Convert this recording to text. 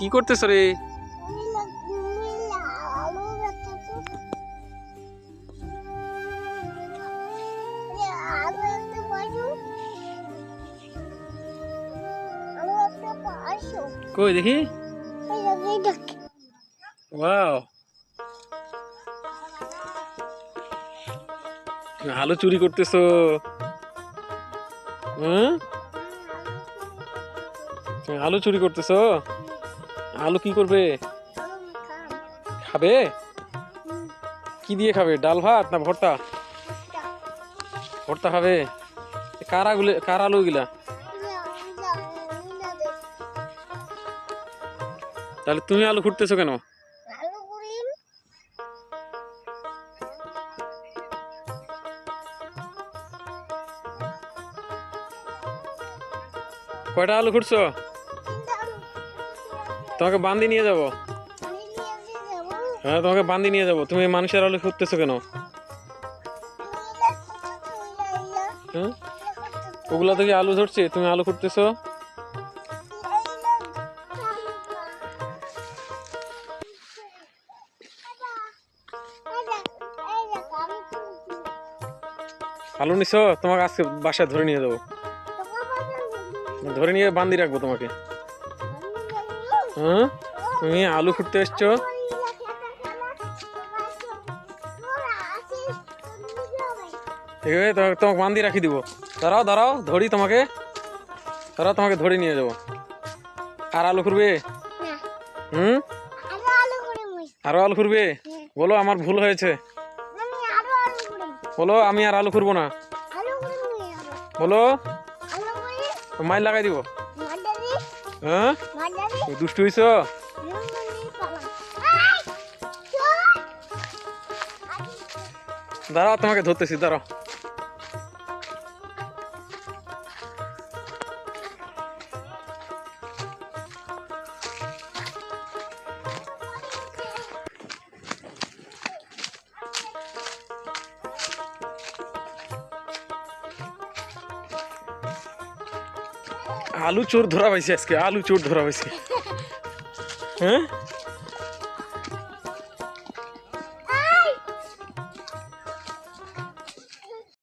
কি করতেছ রে? কই দেখি। ওয়াও, তুমি আলু চুরি করতেছো? তুমি আলু চুরি করতেছো? আলু কি করবে? খাবে? কি দিয়ে খাবে? ডাল ভাত না ভর্তা? ভর্তা খাবে। কার আলু গুলা? তাহলে তুমি আলু খুঁড়তেছো কেন? কয়টা আলু খুঁড়ছো? তোমাকে বান্দি নিয়ে যাবো। হ্যাঁ, তোমাকে বান্দি নিয়ে যাবো। তুমি মানুষের আলু খুঁড়তেছো কেন? হ্যাঁ, ওগুলা থেকে আলু ধরছে, তুমি আলু খুঁড়তেছো। আলু নিছো? তোমাকে আজকে বাসায় ধরে নিয়ে যাবো। ধরে নিয়ে বান্দি রাখবো তোমাকে। হ্যাঁ, তুমি আলু খুঁড়তে এসছো। তোমাকে বান্দি রাখি দিব। দাঁড়াও দাঁড়াও, ধরি তোমাকে। দাঁড়াও, তোমাকে ধরে নিয়ে যাবো। আর আলু খুঁড়বে? আরো আলু খুঁড়বে? বলো আমার ভুল হয়েছে। বলো আমি আর আলু খুঁড়বো না। বলো, মাইর লাগাই দিব। হ্যাঁ, দুষ্টু হইছো। দাঁড়াও, তোমাকে ধরতেছি, দাঁড়াও। আলু চোর ধরা পাইছি আজকে, আলু চোর ধরা পাইছি। হ্যাঁ।